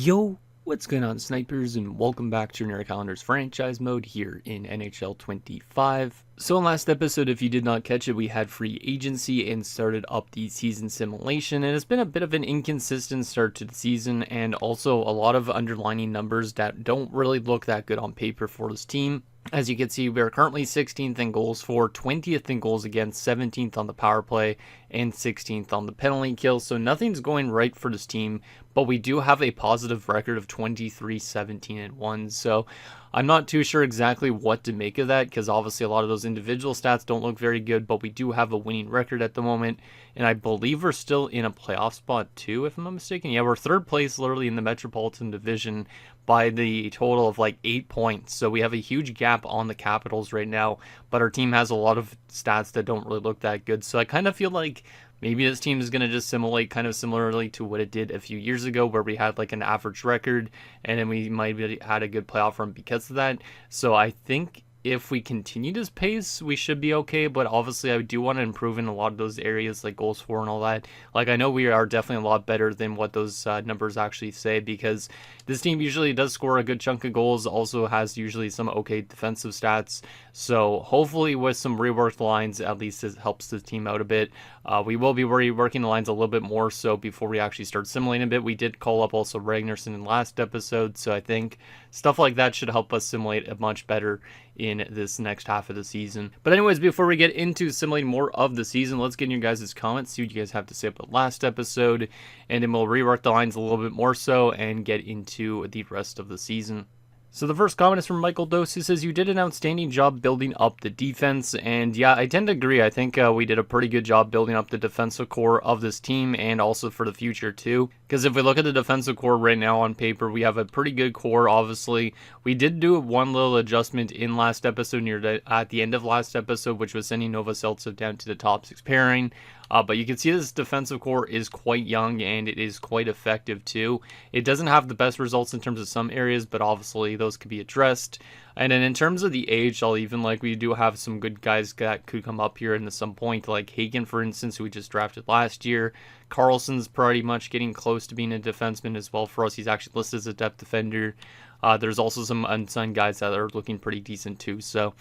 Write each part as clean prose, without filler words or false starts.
Yo, what's going on, snipers, and welcome back to Generic Calendars franchise mode here in NHL 25. So in last episode, if you did not catch it, we had free agency and started up the season simulation, and it's been a bit of an inconsistent start to the season, and also a lot of underlining numbers that don't really look that good on paper for this team. As you can see, we're currently 16th in goals for, 20th in goals against, 17th on the power play, and 16th on the penalty kill. So nothing's going right for this team, but we do have a positive record of 23, 17, and 1. So I'm not too sure exactly what to make of that, because obviously a lot of those individual stats don't look very good, but we do have a winning record at the moment, and I believe we're still in a playoff spot too, if I'm not mistaken. Yeah, we're third place literally in the Metropolitan Division by the total of like 8 points. So we have a huge gap on the Capitals right now, but our team has a lot of stats that don't really look that good. So I kind of feel like maybe this team is going to just simulate kind of similarly to what it did a few years ago, where we had like an average record and then we might have had a good playoff run because of that. So I think if we continue this pace, we should be okay, but obviously I do want to improve in a lot of those areas like goals for and all that. Like, I know we are definitely a lot better than what those numbers actually say, because this team usually does score a good chunk of goals, also has usually some okay defensive stats. So hopefully with some reworked lines, at least it helps the team out a bit. We will be reworking the lines a little bit more so before we actually start simulating a bit. We did call up also Ragnarsson in last episode, so I think stuff like that should help us simulate a much better in this next half of the season. But anyways, before we get into simulating more of the season, let's get in your guys' comments, see what you guys have to say about the last episode, and then we'll rework the lines a little bit more so and get into the rest of the season. So the first comment is from Michael Dose, who says, "You did an outstanding job building up the defense." And yeah, I tend to agree. I think we did a pretty good job building up the defensive core of this team, and also for the future too. Because if we look at the defensive core right now on paper, we have a pretty good core, obviously. We did do one little adjustment in last episode, at the end of last episode, which was sending Novoseltsev down to the top 6 pairing. But you can see this defensive core is quite young, and it is quite effective too. It doesn't have the best results in terms of some areas, but obviously those could be addressed. And then in terms of the AHL, even, like, we do have some good guys that could come up here in some point, like Hagen, for instance, who we just drafted last year. Carlson's pretty much getting close to being a defenseman as well for us. He's actually listed as a depth defender. There's also some unsigned guys that are looking pretty decent too. So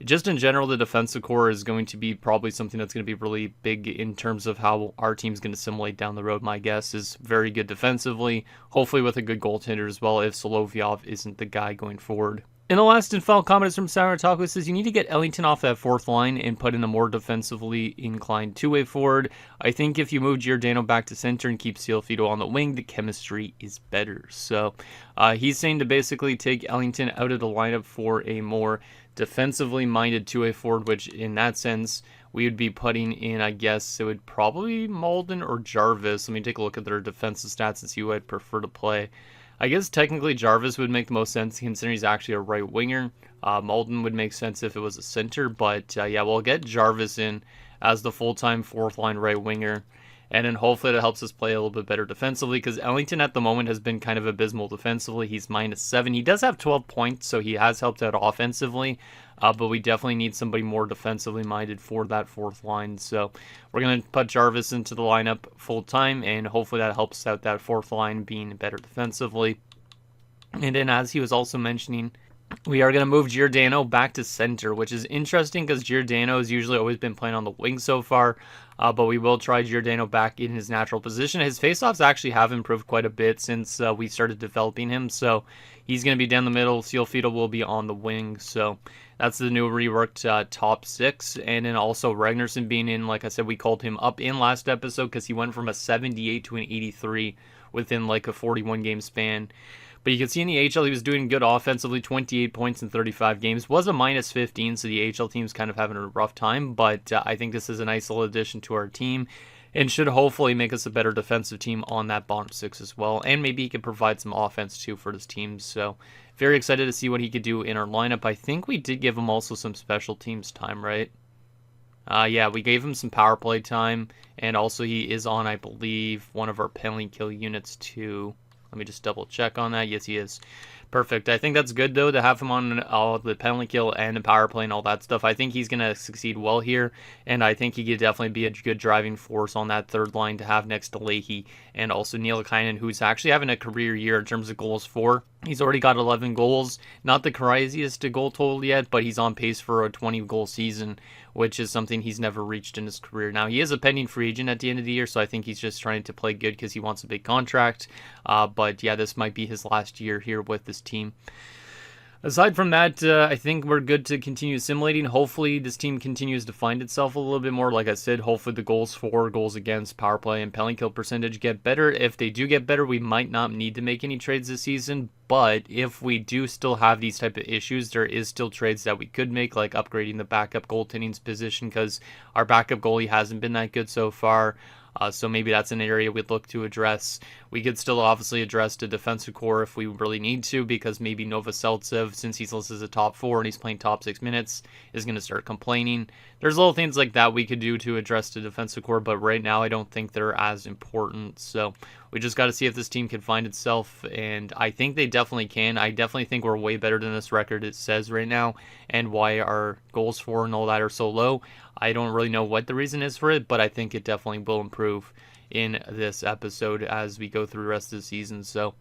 just in general, the defensive core is going to be probably something that's going to be really big in terms of how our team's going to simulate down the road. My guess is very good defensively, hopefully with a good goaltender as well, if Solovyov isn't the guy going forward. And the last and final comment is from Sour Taco, says, "You need to get Ellington off that fourth line and put in a more defensively inclined two-way forward. I think if you move Giordano back to center and keep Sealfido on the wing, the chemistry is better." So he's saying to basically take Ellington out of the lineup for a more defensively minded two-way forward, which in that sense we would be putting in, I guess it would probably be Malden or Jarvis. Let me take a look at their defensive stats and see who I'd prefer to play. I guess technically Jarvis would make the most sense considering he's actually a right winger. Malden would make sense if it was a center, but yeah, we'll get Jarvis in as the full-time fourth line right winger, and then hopefully that helps us play a little bit better defensively, because Ellington at the moment has been kind of abysmal defensively. He's -7. He does have 12 points, so he has helped out offensively, but we definitely need somebody more defensively minded for that fourth line. So we're going to put Jarvis into the lineup full time, and hopefully that helps out that fourth line being better defensively. And then, as he was also mentioning, we are going to move Giordano back to center, which is interesting because Giordano has usually always been playing on the wing so far, but we will try Giordano back in his natural position. His faceoffs actually have improved quite a bit since we started developing him, so he's going to be down the middle. Sealfido will be on the wing, so that's the new reworked top 6. And then also Ragnarsson being in, like I said, we called him up in last episode because he went from a 78 to an 83 within like a 41 game span. But you can see in the AHL he was doing good offensively, 28 points in 35 games. Was a -15, so the AHL team's kind of having a rough time. But I think this is a nice little addition to our team, and should hopefully make us a better defensive team on that bottom 6 as well. And maybe he can provide some offense too for this team. So very excited to see what he could do in our lineup. I think we did give him also some special teams time, right? Yeah, we gave him some power play time, and also he is on, I believe, one of our penalty kill units too. Let me just double check on that. Yes, he is. Perfect. I think that's good, though, to have him on all the penalty kill and the power play and all that stuff. I think he's going to succeed well here, and I think he could definitely be a good driving force on that third line to have next to Leahy and also Nielikainen, who's actually having a career year in terms of goals for. He's already got 11 goals. Not the craziest goal total yet, but he's on pace for a 20-goal season, which is something he's never reached in his career. Now, he is a pending free agent at the end of the year, so I think he's just trying to play good because he wants a big contract. But yeah, this might be his last year here with this team. Aside from that, I think we're good to continue assimilating. Hopefully, this team continues to find itself a little bit more. Like I said, hopefully the goals for, goals against, power play, and penalty kill percentage get better. If they do get better, we might not need to make any trades this season. But if we do still have these type of issues, there is still trades that we could make, like upgrading the backup goaltending position, because our backup goalie hasn't been that good so far. So maybe that's an area we'd look to address. We could still obviously address the defensive core if we really need to, because maybe Novoseltsev, since he's listed as a top 4 and he's playing top 6 minutes, is going to start complaining. There's little things like that we could do to address the defensive core, but right now I don't think they're as important. So we just got to see if this team can find itself, and I think they definitely can. I definitely think we're way better than this record it says right now, and why our goals for and all that are so low. I don't really know what the reason is for it, but I think it definitely will improve in this episode as we go through the rest of the season. So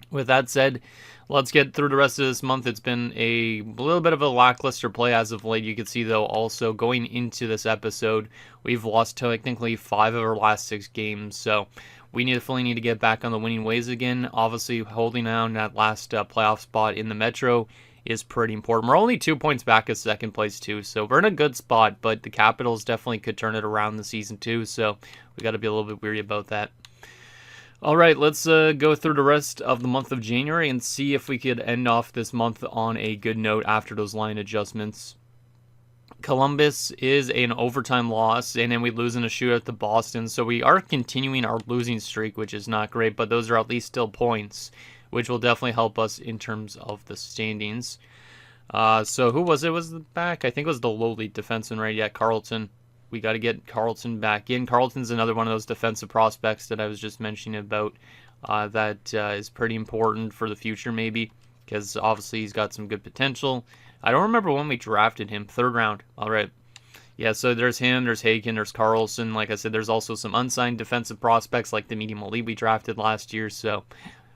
with that said, let's get through the rest of this month. It's been a little bit of a lackluster play as of late. You can see, though, also going into this episode, we've lost technically 5 of our last 6 games. So we definitely need to get back on the winning ways again. Obviously, holding down that last playoff spot in the Metro is pretty important. We're only 2 points back of second place, too, so we're in a good spot, but the Capitals definitely could turn it around this season, too, so we got to be a little bit weary about that. All right, let's go through the rest of the month of January and see if we could end off this month on a good note after those line adjustments. Columbus is an overtime loss, and then we lose in a shootout to Boston, so we are continuing our losing streak, which is not great, but those are at least still points, which will definitely help us in terms of the standings. So who was it? Was back? I think it was the lowly defenseman, right? Yeah, Carlton. We got to get Carlton back in. Carlton's another one of those defensive prospects that I was just mentioning about that is pretty important for the future, maybe, because obviously he's got some good potential. I don't remember when we drafted him. 3rd round. All right. Yeah, so there's him, there's Hagen, there's Carlson. Like I said, there's also some unsigned defensive prospects like the medium elite we drafted last year, so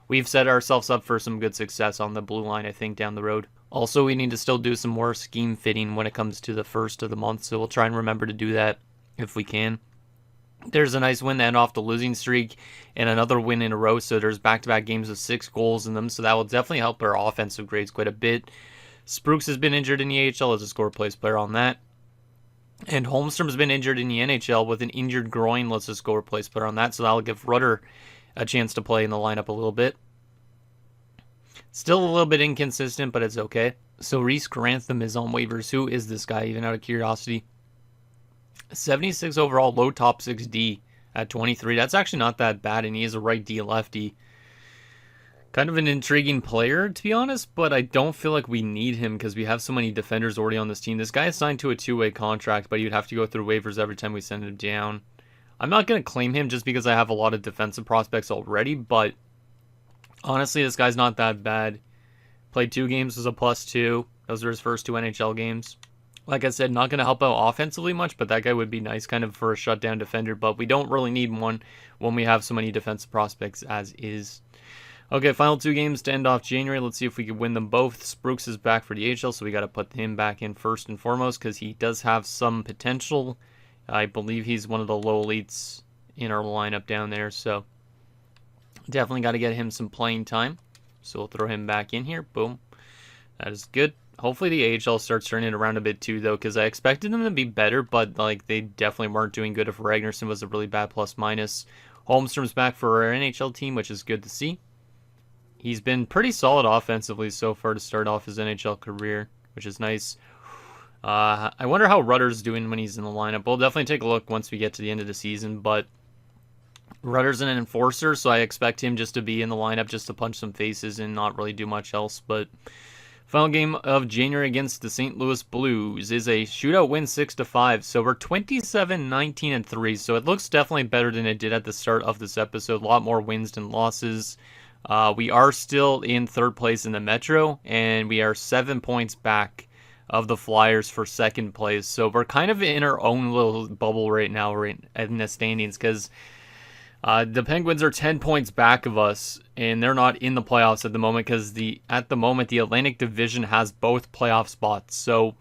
we've set ourselves up for some good success on the blue line, I think, down the road. Also, we need to still do some more scheme fitting when it comes to the first of the month, so we'll try and remember to do that if we can. There's a nice win to end off the losing streak and another win in a row, so there's back-to-back games with 6 goals in them, so that will definitely help our offensive grades quite a bit. Sprooks has been injured in the AHL as a score place player on that. And Holmstrom's been injured in the NHL with an injured groin. Let's just go replace player on that, so that'll give Rudder a chance to play in the lineup a little bit. Still a little bit inconsistent, but it's okay. So Reese Grantham is on waivers. Who is this guy, even out of curiosity? 76 overall, low top 6D at 23. That's actually not that bad, and he is a right D lefty. Kind of an intriguing player, to be honest, but I don't feel like we need him because we have so many defenders already on this team. This guy is signed to a 2-way contract, but you'd have to go through waivers every time we send him down. I'm not going to claim him just because I have a lot of defensive prospects already, but honestly, this guy's not that bad. Played 2 games as a +2. Those are his first 2 NHL games. Like I said, not going to help out offensively much, but that guy would be nice kind of for a shutdown defender, but we don't really need one when we have so many defensive prospects as is. Okay, final 2 games to end off January. Let's see if we can win them both. Sprooks is back for the AHL, so we got to put him back in first and foremost because he does have some potential. I believe he's one of the low elites in our lineup down there, so definitely got to get him some playing time. So we'll throw him back in here. Boom. That is good. Hopefully the AHL starts turning it around a bit too, though, because I expected them to be better, but like they definitely weren't doing good if Ragnarsson was a really bad +-. Holmstrom's back for our NHL team, which is good to see. He's been pretty solid offensively so far to start off his NHL career, which is nice. I wonder how Rudder's doing when he's in the lineup. We'll definitely take a look once we get to the end of the season, but Rudder's an enforcer, so I expect him just to be in the lineup just to punch some faces and not really do much else. But final game of January against the St. Louis Blues is a shootout win 6-5. So we're 27-19-3. So it looks definitely better than it did at the start of this episode. A lot more wins than losses. We are still in third place in the Metro, and we are 7 points back of the Flyers for second place. So we're kind of in our own little bubble right now, right in the standings, because the Penguins are 10 points back of us, and they're not in the playoffs at the moment because at the moment the Atlantic Division has both playoff spots. So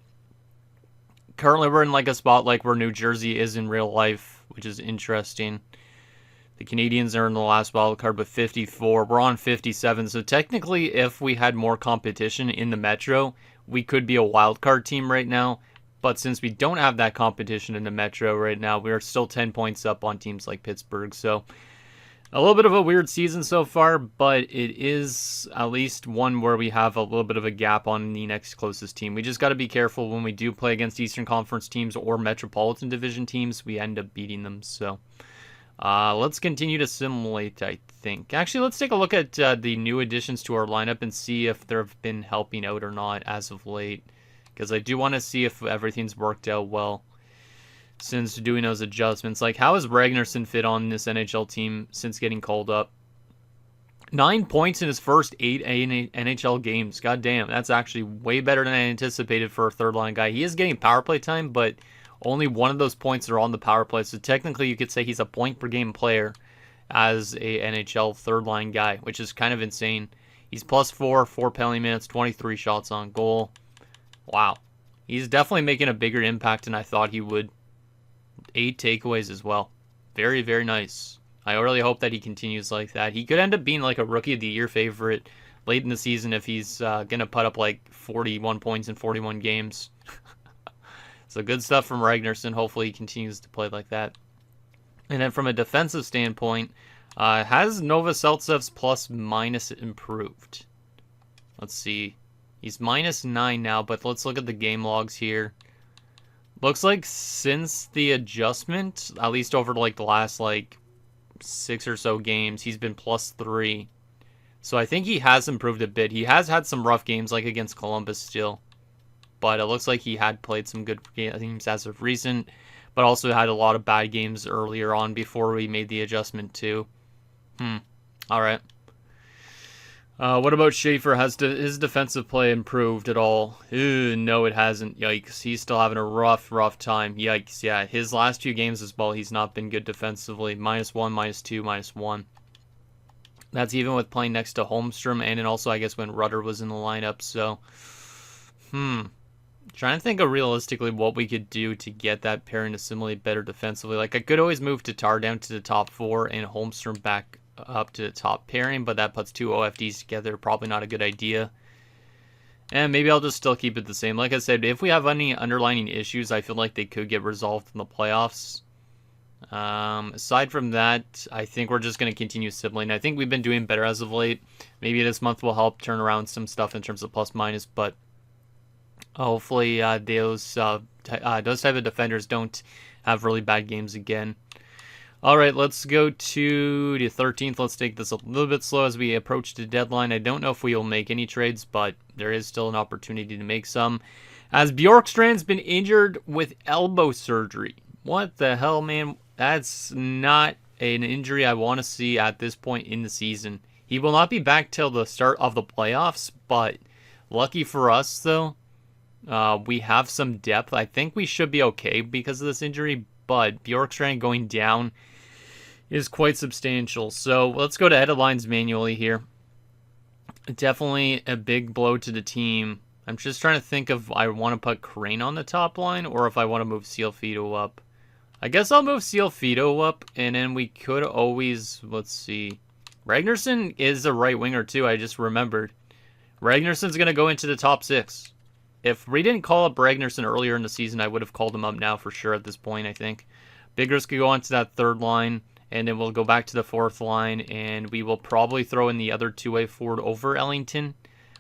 currently we're in like a spot like where New Jersey is in real life, which is interesting. The Canadians are in the last wild card with 54. We're on 57. So technically, if we had more competition in the Metro, we could be a wild card team right now. But since we don't have that competition in the Metro right now, we are still 10 points up on teams like Pittsburgh. So a little bit of a weird season so far, but it is at least one where we have a little bit of a gap on the next closest team. We just got to be careful when we do play against Eastern Conference teams or Metropolitan Division teams. We end up beating them. So let's continue to simulate, I think. Actually, let's take a look at the new additions to our lineup and see if they've been helping out or not as of late. Because I do want to see if everything's worked out well since doing those adjustments. Like, how has Ragnarsson fit on this NHL team since getting called up? 9 points in his first 8 NHL games. God damn, that's actually way better than I anticipated for a third-line guy. He is getting power play time, but only one of those points are on the power play. So technically, you could say he's a point-per-game player as a NHL third-line guy, which is kind of insane. He's +4, 4 penalty minutes, 23 shots on goal. Wow. He's definitely making a bigger impact than I thought he would. 8 takeaways as well. Very, very nice. I really hope that he continues like that. He could end up being like a Rookie of the Year favorite late in the season if he's going to put up like 41 points in 41 games. So good stuff from Ragnarsson. Hopefully he continues to play like that. And then from a defensive standpoint, has Novoseltsev's plus-minus improved? Let's see. He's -9 now, but let's look at the game logs here. Looks like since the adjustment, at least over like the last like 6 or so games, he's been +3. So I think he has improved a bit. He has had some rough games like against Columbus still. But it looks like he had played some good games as of recent, but also had a lot of bad games earlier on before we made the adjustment too. All right. What about Schaefer? Has his defensive play improved at all? No, it hasn't. Yikes. He's still having a rough time. Yikes. Yeah, his last 2 games as well, he's not been good defensively. -1, -2, -1. That's even with playing next to Holmstrom, and then also, I guess, when Rudder was in the lineup. So, trying to think of realistically what we could do to get that pairing to simulate better defensively. Like, I could always move Tatar down to the top 4 and Holmstrom back up to the top pairing, but that puts 2 OFDs together. Probably not a good idea. And maybe I'll just still keep it the same. Like I said, if we have any underlying issues, I feel like they could get resolved in the playoffs. Aside from that, I think we're just going to continue simulating. I think we've been doing better as of late. Maybe this month will help turn around some stuff in terms of plus-minus, but hopefully those type of defenders don't have really bad games again. All right, let's go to the 13th. Let's take this a little bit slow as we approach the deadline. I don't know if we will make any trades, but there is still an opportunity to make some. As Bjorkstrand's been injured with elbow surgery. What the hell, man? That's not an injury I want to see at this point in the season. He will not be back till the start of the playoffs, but lucky for us, though, we have some depth. I think we should be okay because of this injury, but Bjorkstrand going down is quite substantial. So let's go to edit lines manually here. Definitely a big blow to the team. I'm just trying to think if I want to put Crane on the top line or if I want to move Sealfito up. I guess I'll move Sealfito up, and then we could always, let's see. Ragnarsson is a right winger too, I just remembered. Ragnarsson's going to go into the top 6. If we didn't call up Ragnarsson earlier in the season, I would have called him up now for sure at this point, I think. Biggers could go onto that 3rd line, and then we'll go back to the 4th line, and we will probably throw in the other 2-way forward over Ellington,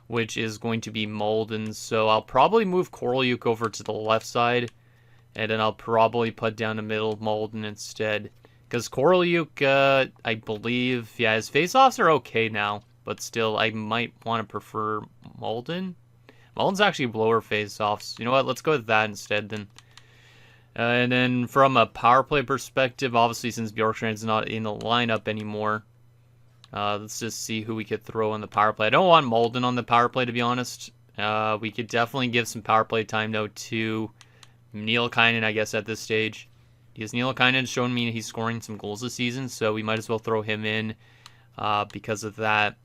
which is going to be Molden. So I'll probably move Korolyuk over to the left side, and then I'll probably put down the middle Molden instead. Because Korolyuk, I believe, yeah, his faceoffs are okay now, but still, I might want to prefer Molden. Molden's actually lower faceoffs. You know what? Let's go with that instead then. And then from a power play perspective, obviously since Bjorkstrand's not in the lineup anymore, Let's just see who we could throw on the power play. I don't want Malden on the power play, to be honest. We could definitely give some power play time, though, to Nielkainen, I guess, at this stage. Because Nielkainen's shown me he's scoring some goals this season, so we might as well throw him in because of that.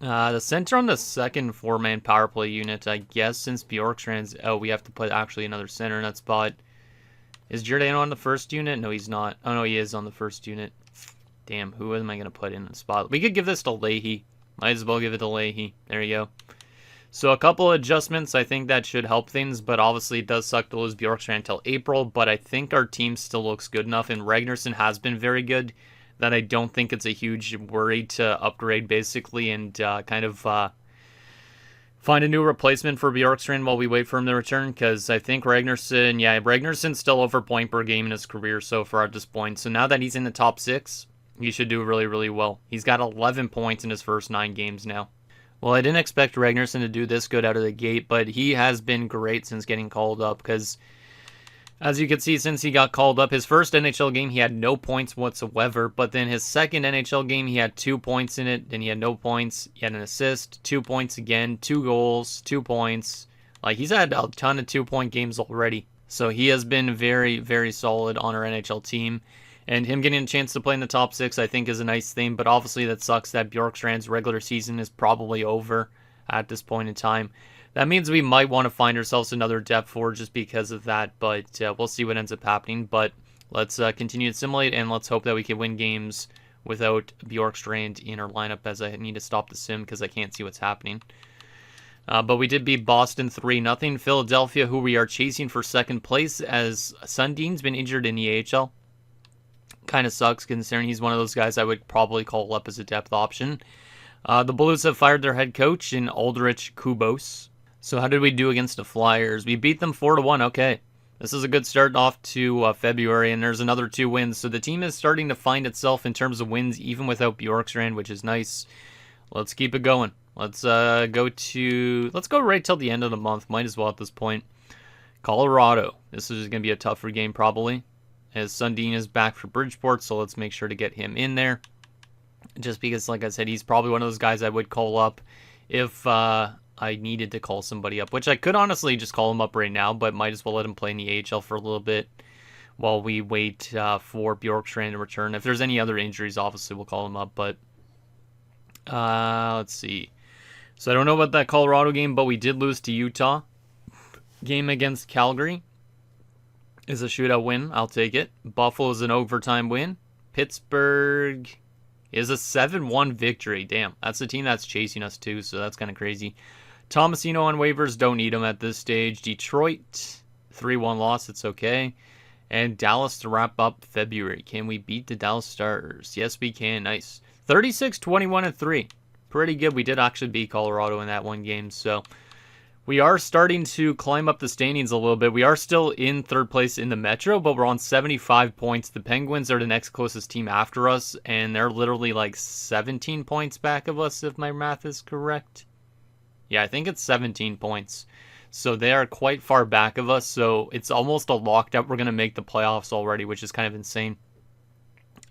The center on the second four-man power play unit, I guess, since Bjorkstrand's... Oh, we have to put actually another center in that spot. Is Giordano on the first unit? No, he's not. Oh, no, he is on the first unit. Damn, who am I going to put in the spot? We could give this to Leahy. Might as well give it to Leahy. There you go. So a couple of adjustments. I think that should help things, but obviously it does suck to lose Bjorkstrand until April, but I think our team still looks good enough, and Ragnarsson has been very good, that I don't think it's a huge worry to upgrade, basically, and kind of find a new replacement for Bjorkstrand while we wait for him to return, because I think Ragnarsson's still over point per game in his career so far at this point, so now that he's in the top 6, he should do really, really well. He's got 11 points in his first 9 games now. Well, I didn't expect Ragnarsson to do this good out of the gate, but he has been great since getting called up, because as you can see, since he got called up, his first NHL game, he had no points whatsoever, but then his second NHL game, he had 2 points in it, then he had no points, he had an assist, 2 points again, 2 goals, 2 points. Like, he's had a ton of 2-point games already, so he has been very, very solid on our NHL team. And him getting a chance to play in the top 6, I think, is a nice thing. But obviously, that sucks that Bjorkstrand's regular season is probably over at this point in time. That means we might want to find ourselves another depth forward just because of that. But we'll see what ends up happening. But let's continue to simulate, and let's hope that we can win games without Bjorkstrand in our lineup, as I need to stop the sim because I can't see what's happening. But we did beat Boston 3-0. Philadelphia, who we are chasing for second place, as Sundin's been injured in the AHL. Kind of sucks considering he's one of those guys I would probably call up as a depth option. The Blues have fired their head coach in Aldrich Kubos. So how did we do against the Flyers? We beat them 4-1. Okay. This is a good start off to February, and there's another 2 wins. So the team is starting to find itself in terms of wins, even without Bjorkstrand, which is nice. Let's keep it going. Let's go right till the end of the month. Might as well at this point. Colorado. This is going to be a tougher game probably, as Sundin is back for Bridgeport, so let's make sure to get him in there. Just because, like I said, he's probably one of those guys I would call up if I needed to call somebody up, which I could honestly just call him up right now, but might as well let him play in the AHL for a little bit while we wait for Bjorkstrand to return. If there's any other injuries, obviously we'll call him up, but let's see. So I don't know about that Colorado game, but we did lose to Utah. Game against Calgary is a shootout win. I'll take it. Buffalo is an overtime win. Pittsburgh is a 7-1 victory. Damn, that's the team that's chasing us too, so that's kind of crazy. Tomasino on waivers. Don't need him at this stage. Detroit, 3-1 loss. It's okay. And Dallas to wrap up February. Can we beat the Dallas Stars? Yes, we can. Nice. 36-21-3. Pretty good. We did actually beat Colorado in that one game, so we are starting to climb up the standings a little bit. We are still in third place in the Metro, but we're on 75 points. The Penguins are the next closest team after us, and they're literally like 17 points back of us, if my math is correct. Yeah, I think it's 17 points. So they are quite far back of us, so it's almost a locked up. We're going to make the playoffs already, which is kind of insane.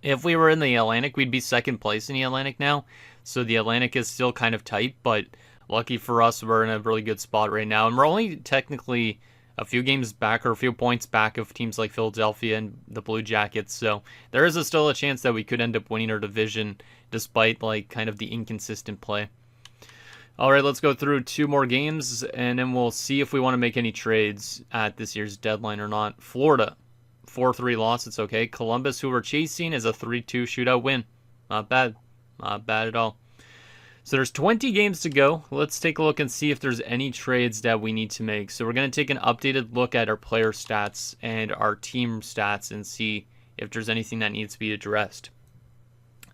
If we were in the Atlantic, we'd be second place in the Atlantic now. So the Atlantic is still kind of tight, but lucky for us, we're in a really good spot right now. And we're only technically a few games back or a few points back of teams like Philadelphia and the Blue Jackets. So there is still a chance that we could end up winning our division despite like kind of the inconsistent play. All right, let's go through 2 more games and then we'll see if we want to make any trades at this year's deadline or not. Florida, 4-3 loss. It's okay. Columbus, who we're chasing, is a 3-2 shootout win. Not bad. Not bad at all. So there's 20 games to go. Let's take a look and see if there's any trades that we need to make. So we're going to take an updated look at our player stats and our team stats and see if there's anything that needs to be addressed.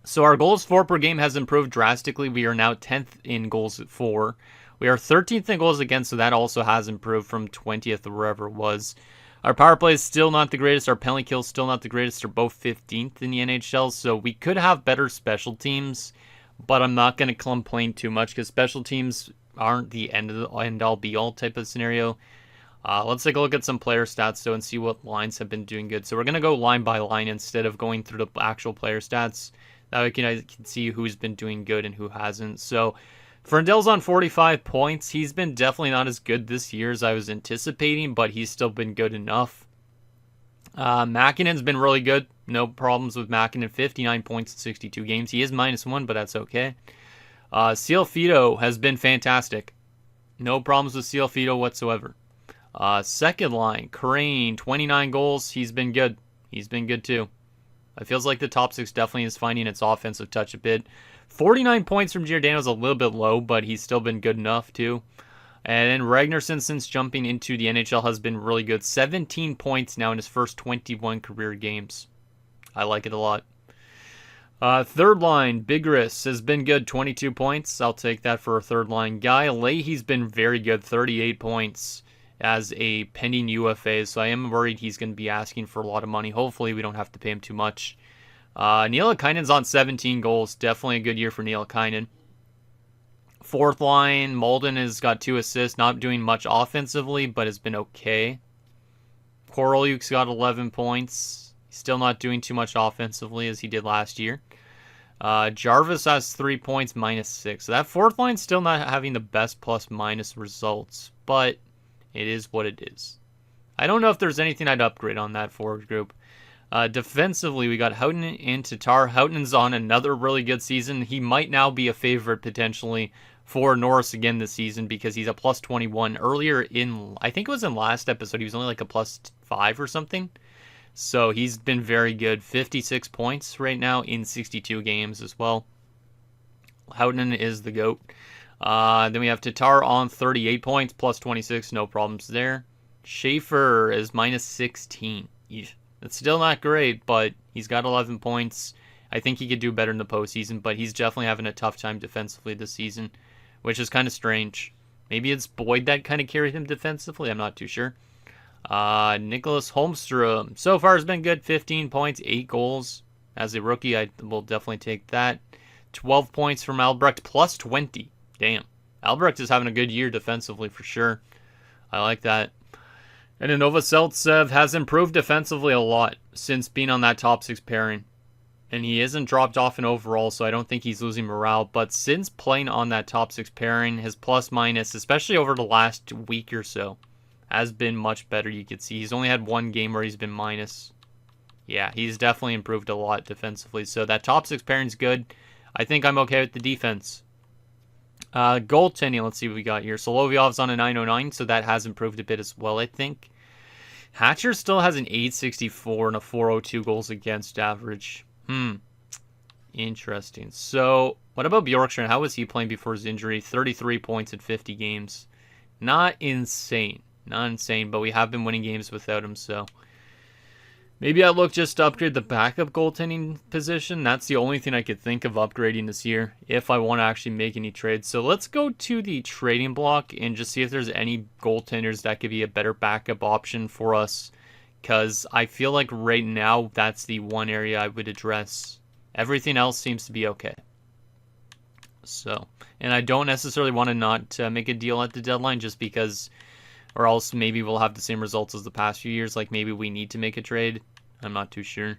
So our goals for per game has improved drastically. We are now 10th in goals for. We are 13th in goals against, so that also has improved from 20th or wherever it was. Our power play is still not the greatest. Our penalty kill is still not the greatest. They're both 15th in the NHL, so we could have better special teams, but I'm not going to complain too much because special teams aren't the end-all be-all type of scenario. Let's take a look at some player stats, though, and see what lines have been doing good. So we're going to go line by line instead of going through the actual player stats. I can see who's been doing good and who hasn't. So Ferndale's on 45 points. He's been definitely not as good this year as I was anticipating, but he's still been good enough. Makinen's been really good. No problems with Makinen. 59 points in 62 games. He is -1, but that's okay. Cialfito has been fantastic. No problems with Cialfito whatsoever. Second line, Crane, 29 goals. He's been good. He's been good too. It feels like the top six definitely is finding its offensive touch a bit. 49 points from Giordano is a little bit low, but he's still been good enough too. And then Ragnarsson, since jumping into the NHL, has been really good. 17 points now in his first 21 career games. I like it a lot. Third line, Bigris has been good. 22 points. I'll take that for a third line guy. Leahy's been very good. 38 points as a pending UFA. So I am worried he's going to be asking for a lot of money. Hopefully we don't have to pay him too much. Nielakainen's on 17 goals. Definitely a good year for Nielakainen. Fourth line, Malden has got 2 assists. Not doing much offensively, but has been okay. Korolyuk's got 11 points. He's still not doing too much offensively as he did last year. Jarvis has 3 points, -6. So that fourth line's still not having the best plus-minus results, but it is what it is. I don't know if there's anything I'd upgrade on that forward group. Defensively, we got Houghton and Tatar. Houghton's on another really good season. He might now be a favorite potentially for Norris again this season because he's a +21. Earlier in, I think it was in last episode, he was only like a +5 or something. So he's been very good. 56 points right now in 62 games as well. Houghton is the GOAT. Then we have Tatar on 38 points, +26, no problems there. Schaefer is -16. It's still not great, but he's got 11 points. I think he could do better in the postseason, but he's definitely having a tough time defensively this season, which is kind of strange. Maybe it's Boyd that kind of carried him defensively. I'm not too sure. Nicholas Holmstrom so far has been good. 15 points, 8 goals. As a rookie, I will definitely take that. 12 points from Albrecht, +20. Damn. Albrecht is having a good year defensively for sure. I like that. And then Novoseltsev has improved defensively a lot since being on that top 6 pairing. And he isn't dropped off in overall, so I don't think he's losing morale. But since playing on that top 6 pairing, his plus-minus, especially over the last week or so, has been much better. You can see he's only had one game where he's been minus. Yeah, he's definitely improved a lot defensively. So that top 6 pairing's good. I think I'm okay with the defense. Goaltending, let's see what we got here. Solovyov's on a 909, so that has improved a bit as well, I think. Hatcher still has an 864 and a 402 goals against average. Interesting. So, what about Bjorkstrand? How was he playing before his injury? 33 points in 50 games. Not insane. Not insane, but we have been winning games without him, so maybe I look just to upgrade the backup goaltending position. That's the only thing I could think of upgrading this year if I want to actually make any trades. So let's go to the trading block and just see if there's any goaltenders that could be a better backup option for us. Because I feel like right now that's the one area I would address. Everything else seems to be okay. So, and I don't necessarily want to not make a deal at the deadline just because, or else maybe we'll have the same results as the past few years. Like maybe we need to make a trade. I'm not too sure.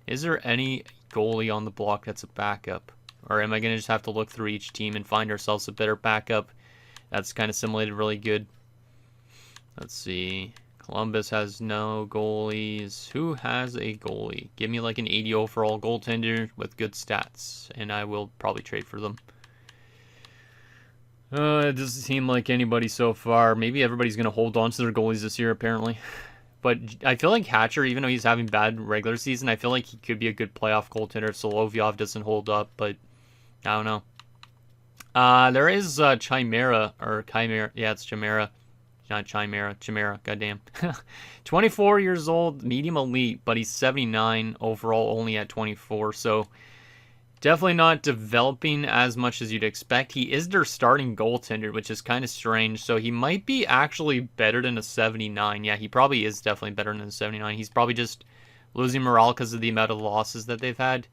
Is there any goalie on the block that's a backup? Or am I going to just have to look through each team and find ourselves a better backup that's kind of simulated really good? Let's see. Columbus has no goalies. Who has a goalie? Give me like an 80 overall goaltender with good stats, and I will probably trade for them. It doesn't seem like anybody so far. Maybe everybody's going to hold on to their goalies this year, apparently. But I feel like Hatcher, even though he's having bad regular season, I feel like he could be a good playoff goaltender if Solovyov doesn't hold up, but I don't know. There is Chimera, or Chimera. Yeah, it's Chimera. Not Chimera. Chimera, goddamn. 24 years old, medium elite, but he's 79 overall, only at 24, so definitely not developing as much as you'd expect. He is their starting goaltender, which is kind of strange. So he might be actually better than a 79. Yeah, he probably is definitely better than a 79. He's probably just losing morale because of the amount of losses that they've had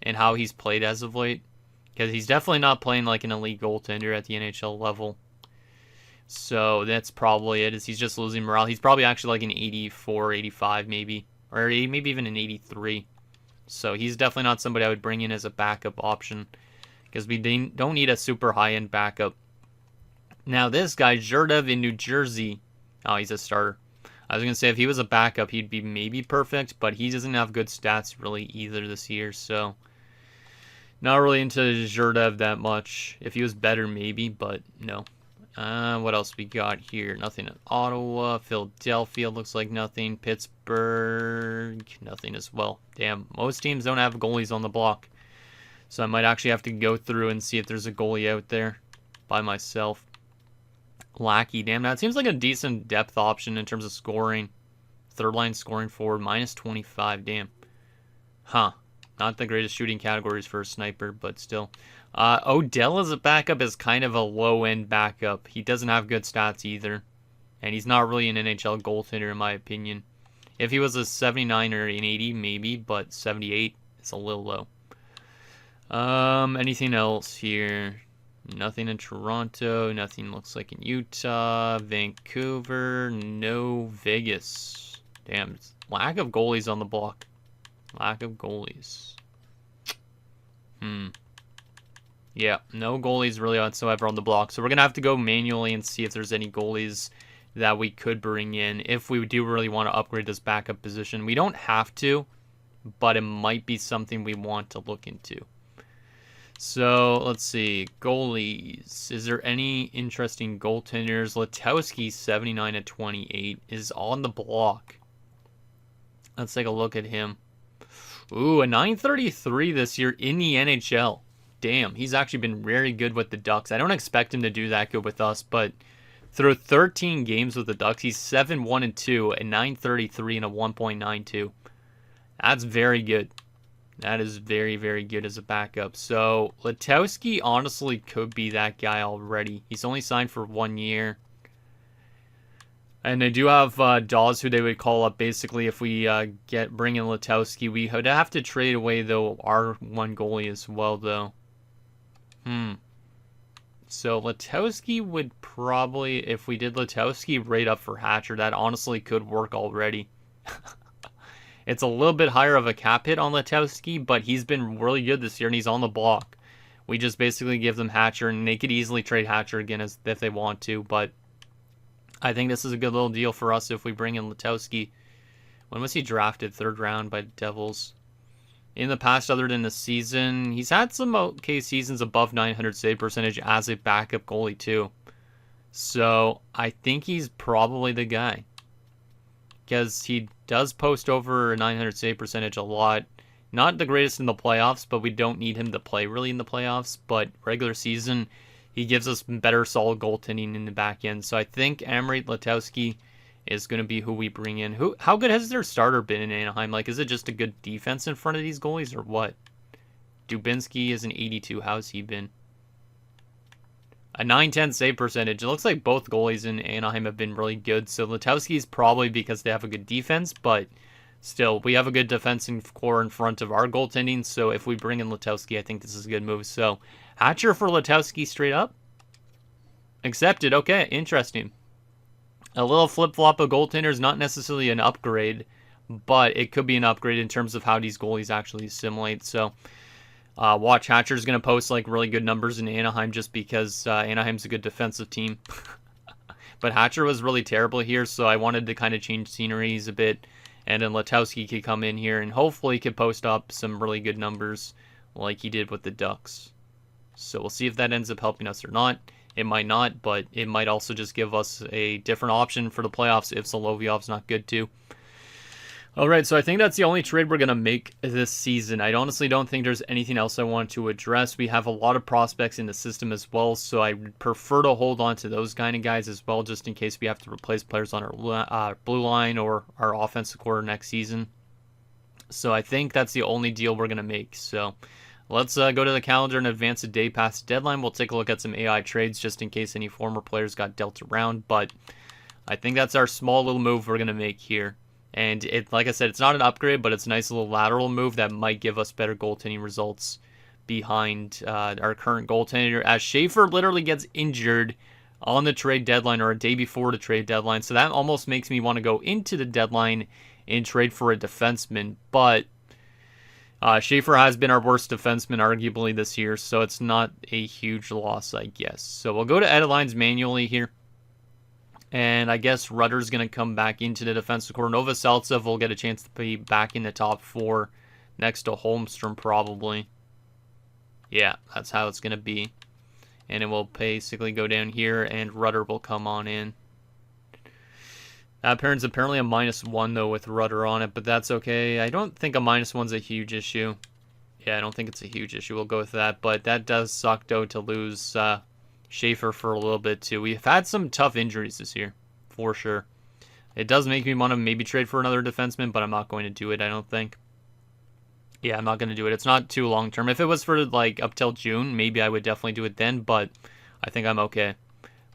and how he's played as of late. Because he's definitely not playing like an elite goaltender at the NHL level. So that's probably it, is he's just losing morale. He's probably actually like an 84, 85 maybe. Or maybe even an 83. So he's definitely not somebody I would bring in as a backup option because we don't need a super high-end backup. Now this guy, Zherdev in New Jersey, oh, he's a starter. I was going to say if he was a backup, he'd be maybe perfect, but he doesn't have good stats really either this year, so not really into Zherdev that much. If he was better, maybe, but no. What else we got here? Nothing in Ottawa. Philadelphia looks like nothing. Pittsburgh, nothing as well. Damn, most teams don't have goalies on the block. So I might actually have to go through and see if there's a goalie out there by myself. Lackey, damn, that seems like a decent depth option in terms of scoring. Third line scoring forward, minus 25, damn. Huh. Not the greatest shooting categories for a sniper, but still. Odell as a backup is kind of a low-end backup. He doesn't have good stats either. And he's not really an NHL goaltender, in my opinion. If he was a 79 or an 80, maybe, but 78 is a little low. Anything else here? Nothing in Toronto. Nothing looks like in Utah. Vancouver. No. Vegas. Damn. Lack of goalies on the block. Lack of goalies. Yeah, no goalies really whatsoever on the block. So we're going to have to go manually and see if there's any goalies that we could bring in if we do really want to upgrade this backup position. We don't have to, but it might be something we want to look into. So let's see. Goalies. Is there any interesting goaltenders? Letowski, 79 at 28, is on the block. Let's take a look at him. Ooh, a 933 this year in the NHL. Damn, he's actually been very good with the Ducks. I don't expect him to do that good with us, but through 13 games with the Ducks, he's 7-1-2, a 933 and a 1.92. That's very good. That is very, very good as a backup. So, Letowski honestly could be that guy already. He's only signed for 1 year. And they do have Dawes, who they would call up basically if we bring in Letowski. We would have to trade away, though, our one goalie as well, though. So Letowski would probably, if we did Letowski right up for Hatcher, that honestly could work already. It's a little bit higher of a cap hit on Letowski, but he's been really good this year, and he's on the block. We just basically give them Hatcher, and they could easily trade Hatcher again if they want to, but I think this is a good little deal for us if we bring in Letowski. When was he drafted? 3rd round by Devils. In the past, other than the season, he's had some okay seasons above 900 save percentage as a backup goalie too. So I think he's probably the guy. Because he does post over a 900 save percentage a lot. Not the greatest in the playoffs, but we don't need him to play really in the playoffs. But regular season, he gives us better solid goaltending in the back end. So I think Amrit Letowski is going to be who we bring in. How good has their starter been in Anaheim? Like, is it just a good defense in front of these goalies or what? Dubinsky is an 82. How's he been? A 910 save percentage. It looks like both goalies in Anaheim have been really good. So Letowski is probably because they have a good defense, but still, we have a good defensive core in front of our goaltending. So if we bring in Letowski, I think this is a good move. So Hatcher for Letowski straight up. Accepted. Okay, interesting. A little flip-flop of goaltenders, not necessarily an upgrade, but it could be an upgrade in terms of how these goalies actually assimilate. So watch, Hatcher's going to post like really good numbers in Anaheim just because Anaheim's a good defensive team. But Hatcher was really terrible here, so I wanted to kind of change sceneries a bit. And then Letowski could come in here and hopefully could post up some really good numbers like he did with the Ducks. So we'll see if that ends up helping us or not. It might not, but it might also just give us a different option for the playoffs if Solovyov's not good too. Alright, so I think that's the only trade we're going to make this season. I honestly don't think there's anything else I want to address. We have a lot of prospects in the system as well, so I prefer to hold on to those kind of guys as well, just in case we have to replace players on our blue line or our offensive core next season. So I think that's the only deal we're going to make. So let's go to the calendar and advance a day past the deadline. We'll take a look at some AI trades just in case any former players got dealt around. But I think that's our small little move we're going to make here. And like I said, it's not an upgrade, but it's a nice little lateral move that might give us better goaltending results behind our current goaltender. As Schaefer literally gets injured on the trade deadline or a day before the trade deadline. So that almost makes me want to go into the deadline and trade for a defenseman. But Schaefer has been our worst defenseman arguably this year, so it's not a huge loss, I guess. So we'll go to edit lines manually here. And I guess Rudder's going to come back into the defensive core. Novoseltsev will get a chance to be back in the top 4 next to Holmstrom probably. Yeah, that's how it's going to be. And it will basically go down here, and Rudder will come on in. That pair's apparently a -1, though, with Rudder on it, but that's okay. I don't think a -1's a huge issue. Yeah, I don't think it's a huge issue. We'll go with that, but that does suck, though, to lose Schaefer for a little bit, too. We've had some tough injuries this year, for sure. It does make me want to maybe trade for another defenseman, but I'm not going to do it, I don't think. Yeah, I'm not going to do it. It's not too long-term. If it was for, like, up till June, maybe I would definitely do it then, but I think I'm okay.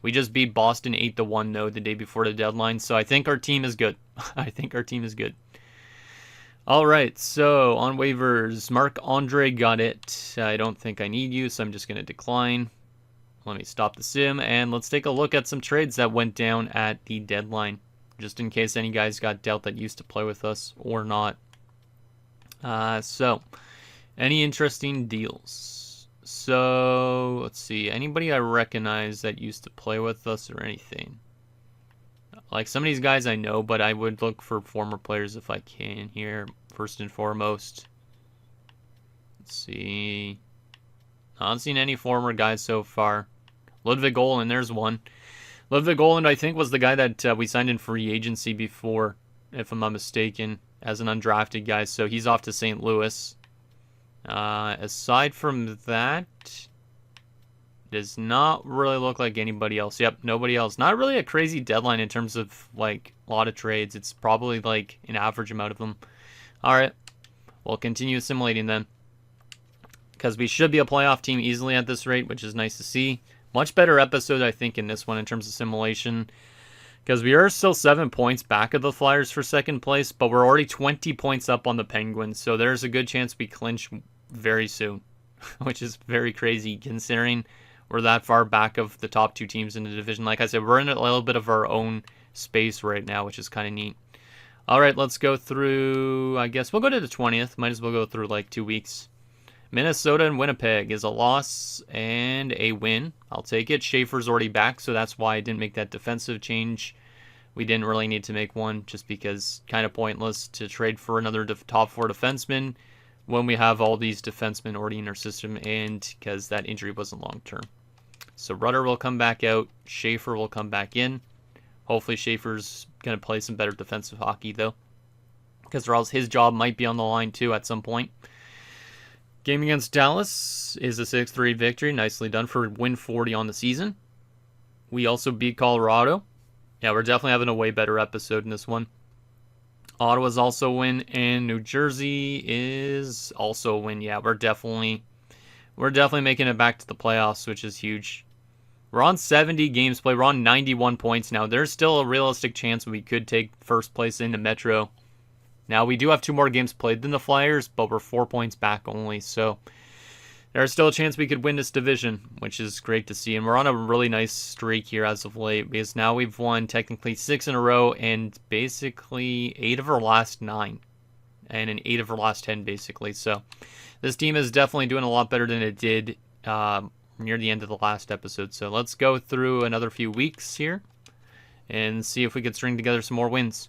We just beat Boston 8-1, though, the day before the deadline, so I think our team is good. I think our team is good. All right, so on waivers, Marc-Andre got it. I don't think I need you, so I'm just going to decline. Let me stop the sim, and let's take a look at some trades that went down at the deadline, just in case any guys got dealt that used to play with us or not. So, any interesting deals? So, let's see. Anybody I recognize that used to play with us or anything? Like, some of these guys I know, but I would look for former players if I can here, first and foremost. Let's see. Not seen any former guys so far. Ludwig Olin, there's one. Ludwig Olin, I think, was the guy that we signed in free agency before, if I'm not mistaken, as an undrafted guy. So he's off to St. Louis. Aside from that, does not really look like anybody else. Yep, nobody else. Not really a crazy deadline in terms of, like, a lot of trades. It's probably, like, an average amount of them. All right, we'll continue assimilating then, because we should be a playoff team easily at this rate, which is nice to see. Much better episode, I think, in this one in terms of simulation, because we are still 7 points back of the Flyers for second place, but we're already 20 points up on the Penguins, so there's a good chance we clinch very soon, which is very crazy considering we're that far back of the top 2 teams in the division. Like I said, we're in a little bit of our own space right now, which is kind of neat. All right, let's go through, I guess we'll go to the 20th. Might as well go through like 2 weeks. Minnesota and Winnipeg is a loss and a win. I'll take it. Schaefer's already back, so that's why I didn't make that defensive change. We didn't really need to make one just because kind of pointless to trade for another top 4 defenseman when we have all these defensemen already in our system and because that injury wasn't long-term. So Rudder will come back out. Schaefer will come back in. Hopefully Schaefer's going to play some better defensive hockey, though, because or else his job might be on the line, too, at some point. Game against Dallas is a 6-3 victory. Nicely done for win 40 on the season. We also beat Colorado. Yeah, we're definitely having a way better episode in this one. Ottawa's also a win, and New Jersey is also a win. Yeah, we're definitely making it back to the playoffs, which is huge. We're on 70 games played. We're on 91 points now. There's still a realistic chance we could take first place in the Metro. Now, we do have 2 more games played than the Flyers, but we're 4 points back only, so there's still a chance we could win this division, which is great to see. And we're on a really nice streak here as of late, because now we've won technically 6 in a row and basically 8 of our last 9, and in 8 of our last 10, basically. So this team is definitely doing a lot better than it did near the end of the last episode. So let's go through another few weeks here and see if we could string together some more wins.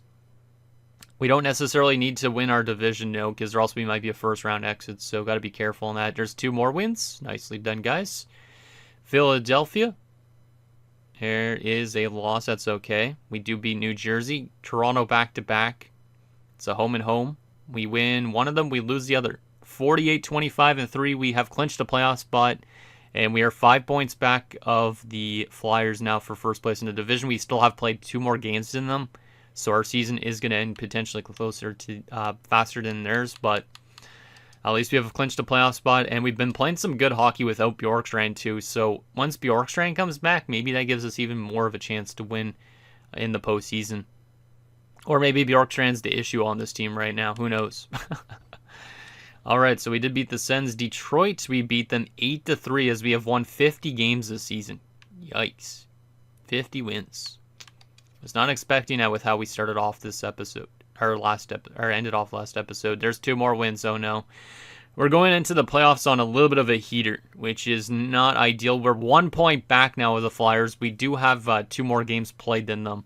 We don't necessarily need to win our division, no, because or else we might be a first-round exit, so got to be careful on that. There's 2 more wins. Nicely done, guys. Philadelphia. There is a loss. That's okay. We do beat New Jersey. Toronto back-to-back. It's a home and home. We win one of them, we lose the other. 48-25-3, we have clinched a playoff spot, and we are 5 points back of the Flyers now for first place in the division. We still have played 2 more games than them. So our season is going to end potentially closer to faster than theirs, but at least we have clinched a playoff spot, and we've been playing some good hockey without Bjorkstrand too. So once Bjorkstrand comes back, maybe that gives us even more of a chance to win in the postseason. Or maybe Bjorkstrand's the issue on this team right now. Who knows? All right, so we did beat the Sens. Detroit, we beat them 8-3 as we have won 50 games this season. Yikes. 50 wins. Was not expecting that with how we started off this episode. ended off last episode. There's 2 more wins. Oh no. We're going into the playoffs on a little bit of a heater, which is not ideal. We're 1 point back now with the Flyers. We do have 2 more games played than them,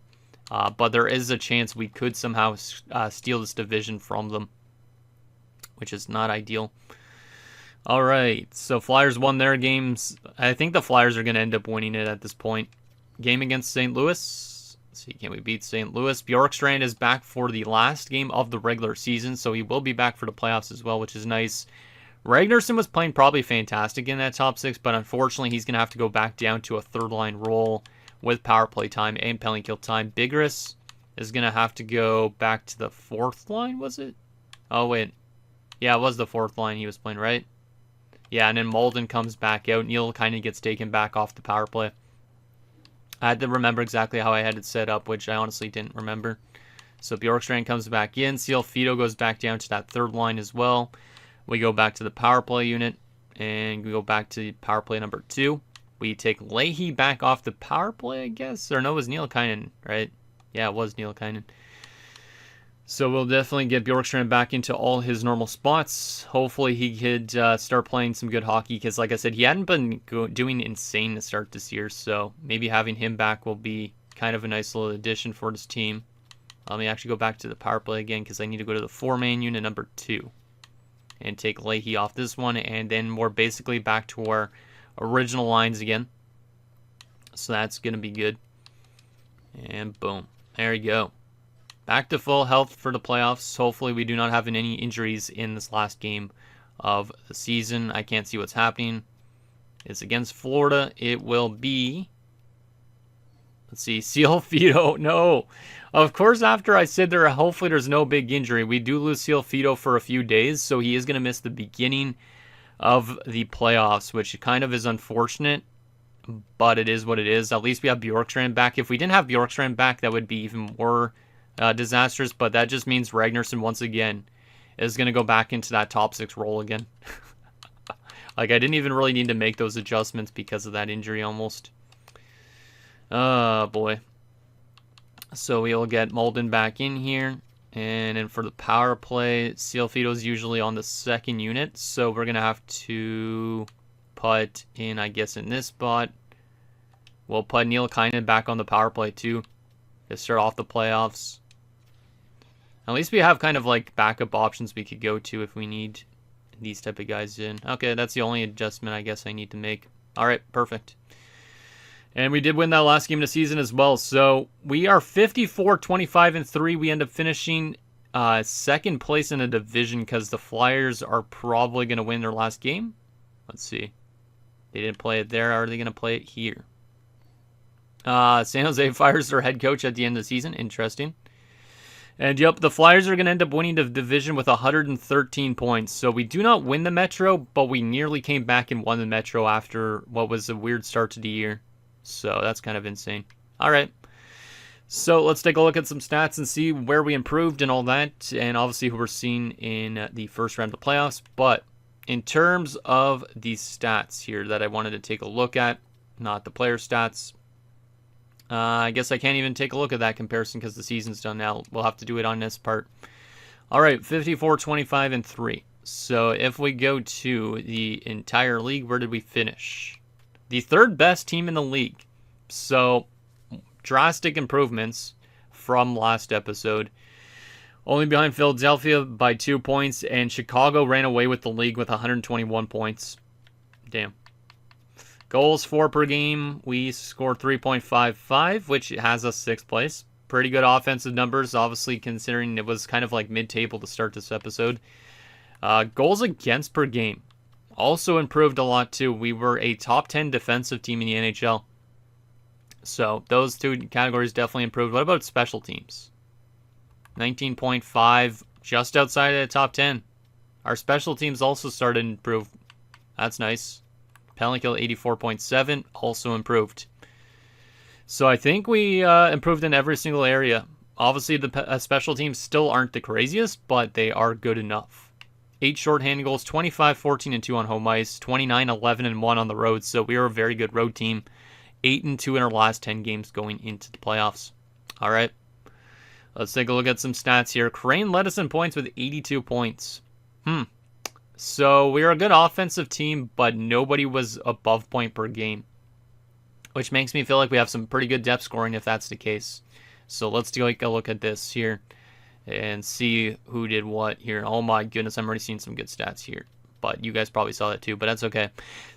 but there is a chance we could somehow steal this division from them, which is not ideal. All right, so Flyers won their games. I think the Flyers are going to end up winning it at this point. Game against St. Louis. Let's see, can we beat St. Louis? Bjorkstrand is back for the last game of the regular season, so he will be back for the playoffs as well, which is nice. Ragnarsson was playing probably fantastic in that top 6, but unfortunately he's going to have to go back down to a third-line role with power play time and penalty kill time. Bigris is going to have to go back to the 4th line, was it? Oh, wait. Yeah, it was the 4th line he was playing, right? Yeah, and then Molden comes back out. Neil kind of gets taken back off the power play. I had to remember exactly how I had it set up, which I honestly didn't remember. So Bjorkstrand comes back in. Fido goes back down to that 3rd line as well. We go back to the power play unit, and we go back to power play number 2. We take Leahy back off the power play, I guess. Or no, it was Nielkainen, right? Yeah, it was Nielkainen. So we'll definitely get Bjorkstrand back into all his normal spots. Hopefully he could start playing some good hockey because, like I said, he hadn't been doing insane to start this year. So maybe having him back will be kind of a nice little addition for this team. Let me actually go back to the power play again because I need to go to the 4-man unit number 2 and take Leahy off this one. And then we're basically back to our original lines again. So that's going to be good. And boom. There you go. Back to full health for the playoffs. Hopefully we do not have any injuries in this last game of the season. I can't see what's happening. It's against Florida. It will be... Let's see. Fido. No. Of course, after I said hopefully there's no big injury, we do lose Fido for a few days, so he is going to miss the beginning of the playoffs, which kind of is unfortunate, but it is what it is. At least we have Bjorkstrand back. If we didn't have Bjorkstrand back, that would be even more disastrous, but that just means Ragnarsson once again is going to go back into that top 6 role again. Like, I didn't even really need to make those adjustments because of that injury almost. Oh boy. So we'll get Molden back in here, and then for the power play, Fido's usually on the 2nd unit, so we're going to have to put in, I guess, in this spot, we'll put Nielkainen back on the power play too to start off the playoffs. At least we have kind of like backup options we could go to if we need these type of guys in. Okay, that's the only adjustment I guess I need to make. All right, perfect. And we did win that last game of the season as well. So we are 54-25-3. We end up finishing 2nd place in the division because the Flyers are probably going to win their last game. Let's see. They didn't play it there. Are they going to play it here? San Jose fires their head coach at the end of the season. Interesting. And yep, the Flyers are going to end up winning the division with 113 points. So we do not win the Metro, but we nearly came back and won the Metro after what was a weird start to the year. So that's kind of insane. All right. So let's take a look at some stats and see where we improved and all that. And obviously who we're seeing in the first round of the playoffs. But in terms of these stats here that I wanted to take a look at, not the player stats, I guess I can't even take a look at that comparison because the season's done now. We'll have to do it on this part. All right, 54-25-3. So if we go to the entire league, where did we finish? The 3rd best team in the league. So drastic improvements from last episode. Only behind Philadelphia by 2 points, and Chicago ran away with the league with 121 points. Damn. Goals for per game, we scored 3.55, which has us 6th place. Pretty good offensive numbers, obviously, considering it was kind of like mid-table to start this episode. Goals against per game also improved a lot, too. We were a top 10 defensive team in the NHL. So those 2 categories definitely improved. What about special teams? 19.5, just outside of the top 10. Our special teams also started to improve. That's nice. Penalty kill 84.7, also improved. So I think we improved in every single area. Obviously, the special teams still aren't the craziest, but they are good enough. 8 shorthanded goals, 25, 14, and 2 on home ice, 29, 11, and 1 on the road. So we are a very good road team. 8 and 2 in our last 10 games going into the playoffs. All right. Let's take a look at some stats here. Crane led us in points with 82 points. So we are a good offensive team, but nobody was above point per game, which makes me feel like we have some pretty good depth scoring if that's the case. So let's take a look at this here and see who did what here. Oh my goodness, I'm already seeing some good stats here, but you guys probably saw that too, but that's okay.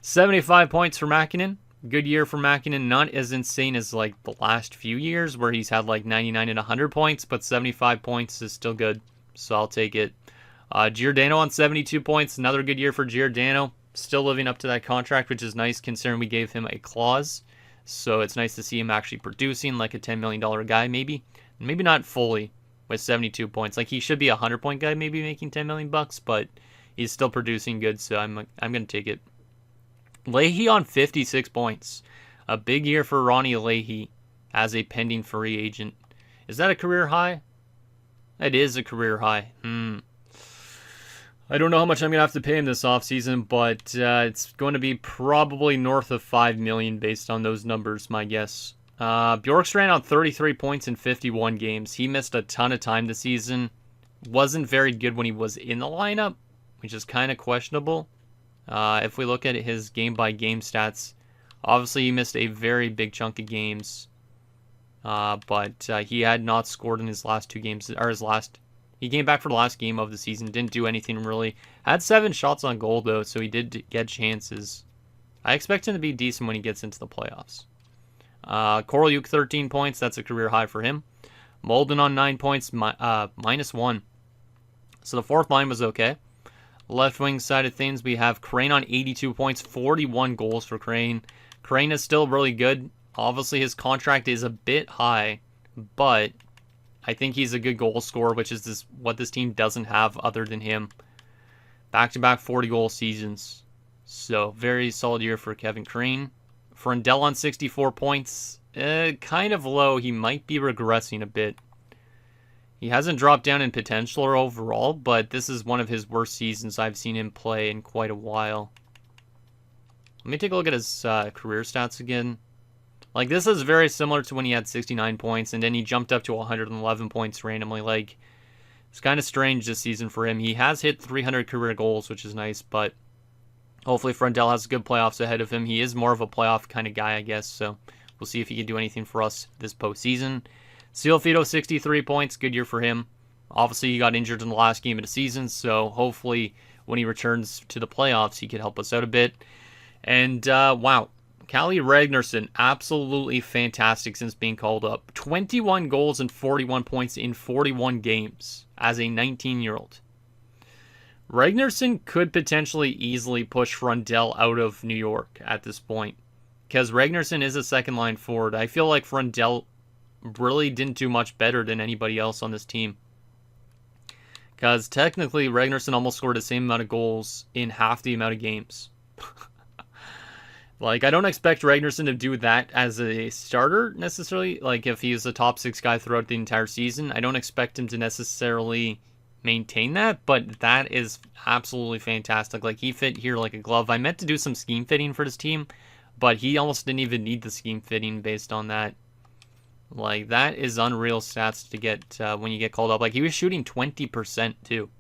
75 points for Mäkinen. Good year for Mäkinen. Not as insane as like the last few years where he's had like 99 and 100 points, but 75 points is still good, so I'll take it. Giordano on 72 points. Another good year for Giordano. Still living up to that contract, which is nice considering we gave him a clause. So it's nice to see him actually producing like a $10 million guy, maybe. Maybe not fully with 72 points. Like he should be a 100-point guy, maybe making $10 million bucks, but he's still producing good, so I'm going to take it. Leahy on 56 points. A big year for Ronnie Leahy as a pending free agent. Is that a career high? It is a career high. I don't know how much I'm going to have to pay him this offseason, but it's going to be probably north of $5 million based on those numbers, my guess. Bjorkstrand on 33 points in 51 games. He missed a ton of time this season. Wasn't very good when he was in the lineup, which is kind of questionable. If we look at his game-by-game stats, obviously he missed a very big chunk of games. But he had not scored in his last two games, or he came back for the last game of the season, didn't do anything really. Had 7 shots on goal, though, so he did get chances. I expect him to be decent when he gets into the playoffs. Korolyuk, 13 points. That's a career high for him. Molden on 9 points, -1. So the fourth line was okay. Left wing side of things, we have Crane on 82 points, 41 goals for Crane. Crane is still really good. Obviously, his contract is a bit high, but I think he's a good goal scorer, which is what this team doesn't have other than him. Back-to-back 40-goal seasons. So, very solid year for Kevin Crane. Frendell on 64 points. Kind of low. He might be regressing a bit. He hasn't dropped down in potential or overall, but this is one of his worst seasons I've seen him play in quite a while. Let me take a look at his career stats again. Like, this is very similar to when he had 69 points, and then he jumped up to 111 points randomly. Like, it's kind of strange this season for him. He has hit 300 career goals, which is nice, but hopefully Frendell has good playoffs ahead of him. He is more of a playoff kind of guy, I guess, so we'll see if he can do anything for us this postseason. Cialfito, 63 points. Good year for him. Obviously, he got injured in the last game of the season, so hopefully when he returns to the playoffs, he can help us out a bit. And, wow. Kalle Ragnarsson, absolutely fantastic since being called up. 21 goals and 41 points in 41 games as a 19-year-old. Ragnarsson could potentially easily push Frendell out of New York at this point, because Ragnarsson is a second-line forward. I feel like Frendell really didn't do much better than anybody else on this team, because technically Ragnarsson almost scored the same amount of goals in half the amount of games. Like, I don't expect Ragnarsson to do that as a starter, necessarily. Like, if he's a top 6 guy throughout the entire season, I don't expect him to necessarily maintain that, but that is absolutely fantastic. Like, he fit here like a glove. I meant to do some scheme fitting for this team, but he almost didn't even need the scheme fitting based on that. Like, that is unreal stats to get when you get called up. Like, he was shooting 20%, too.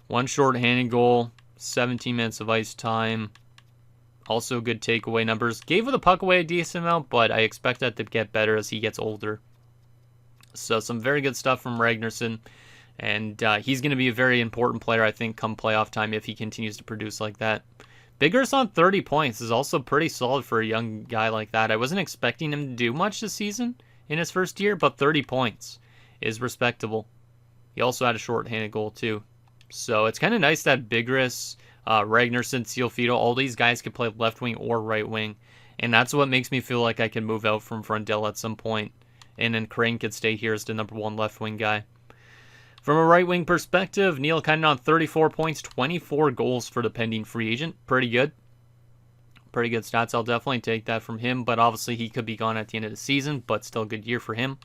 One short-handed goal. 17 minutes of ice time. Also good takeaway numbers. Gave the puck away a decent amount, but I expect that to get better as he gets older. So some very good stuff from Ragnarsson. And he's going to be a very important player, I think, come playoff time if he continues to produce like that. Biggers on 30 points is also pretty solid for a young guy like that. I wasn't expecting him to do much this season in his first year, but 30 points is respectable. He also had a short-handed goal, too. So it's kind of nice that Bigris, Ragnarsson, Cialfito, all these guys can play left wing or right wing. And that's what makes me feel like I can move out from Frendell at some point. And then Crane could stay here as the number 1 left wing guy. From a right wing perspective, Neil Kinen on 34 points, 24 goals for the pending free agent. Pretty good. Pretty good stats. I'll definitely take that from him. But obviously he could be gone at the end of the season, but still a good year for him.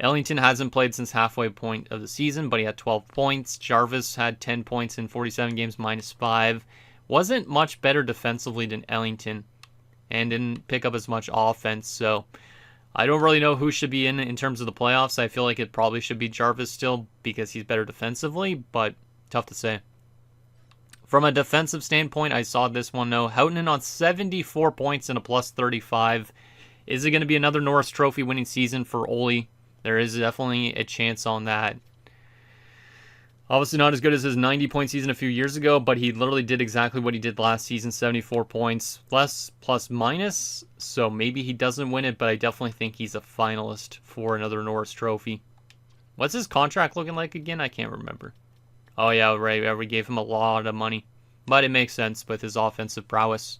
Ellington hasn't played since halfway point of the season, but he had 12 points. Jarvis had 10 points in 47 games, -5. Wasn't much better defensively than Ellington, and didn't pick up as much offense. So I don't really know who should be in terms of the playoffs. I feel like it probably should be Jarvis still because he's better defensively, but tough to say. From a defensive standpoint, I saw this one, though. Houghton on 74 points and a plus 35. Is it going to be another Norris Trophy winning season for Oli? There is definitely a chance on that. Obviously not as good as his 90-point season a few years ago, but he literally did exactly what he did last season, 74 points, plus minus, so maybe he doesn't win it, but I definitely think he's a finalist for another Norris Trophy. What's his contract looking like again? I can't remember. Oh yeah, right, we gave him a lot of money, but it makes sense with his offensive prowess.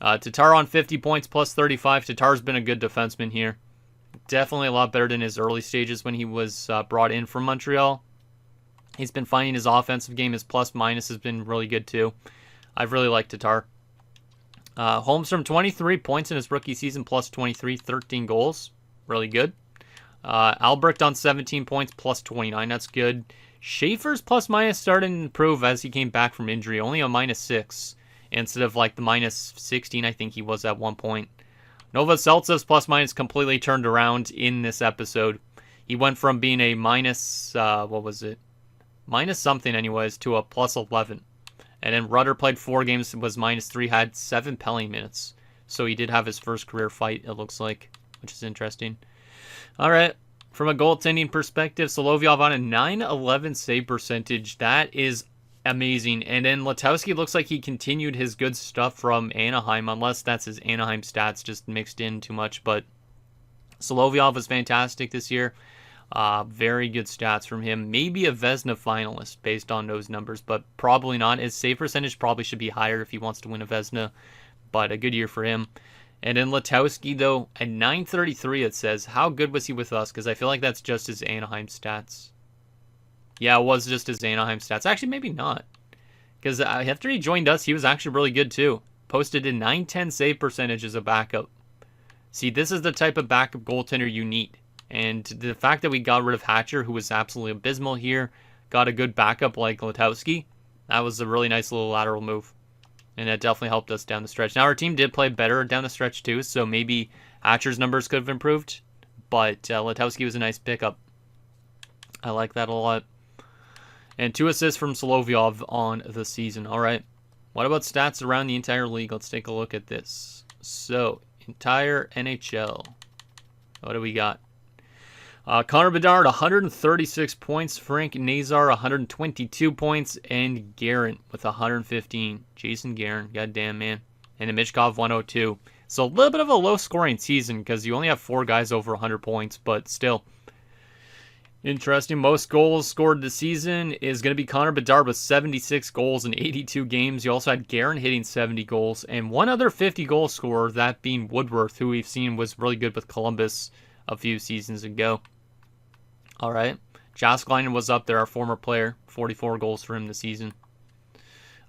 Tatar on 50 points, plus 35. Tatar's been a good defenseman here. Definitely a lot better than his early stages when he was brought in from Montreal. He's been finding his offensive game. His plus-minus has been really good, too. I've really liked Tatar. Holmstrom, 23 points in his rookie season, plus 23, 13 goals. Really good. Albrecht on 17 points, plus 29. That's good. Schaefer's plus-minus started to improve as he came back from injury. Only a minus 6 instead of like the minus 16 I think he was at one point. Novoseltsev's plus-minus completely turned around in this episode. He went from being a minus, minus something anyways, to a plus 11. And then Rudder played 4 games, was minus 3, had 7 penalty minutes. So he did have his first career fight, it looks like, which is interesting. All right, from a goaltending perspective, Solovyov on a 911 save percentage. That is amazing. And then Letowski looks like he continued his good stuff from Anaheim, unless that's his Anaheim stats just mixed in too much. But Solovyov was fantastic this year. Very good stats from him. Maybe a Vezina finalist based on those numbers, but probably not. His save percentage probably should be higher if he wants to win a Vezina, but a good year for him. And then Letowski, though, at 933, it says, how good was he with us? Because I feel like that's just his Anaheim stats. Yeah, it was just his Anaheim stats. Actually, maybe not. Because after he joined us, he was actually really good, too. Posted a 910 save percentage as a backup. See, this is the type of backup goaltender you need. And the fact that we got rid of Hatcher, who was absolutely abysmal here, got a good backup like Letowski, that was a really nice little lateral move. And that definitely helped us down the stretch. Now, our team did play better down the stretch, too, so maybe Hatcher's numbers could have improved. But Letowski was a nice pickup. I like that a lot. And 2 assists from Solovyov on the season. All right. What about stats around the entire league? Let's take a look at this. So, entire NHL. What do we got? Connor Bedard, 136 points. Frank Nazar, 122 points. And Guerin with 115. Jason Guerin, goddamn man. And then Michkov, 102. So a little bit of a low-scoring season because you only have 4 guys over 100 points, but still. Interesting. Most goals scored this season is going to be Connor Bedard with 76 goals in 82 games. You also had Guerin hitting 70 goals. And one other 50-goal scorer, that being Woodworth, who we've seen was really good with Columbus a few seasons ago. All right. Jaskelainen was up there, our former player. 44 goals for him this season.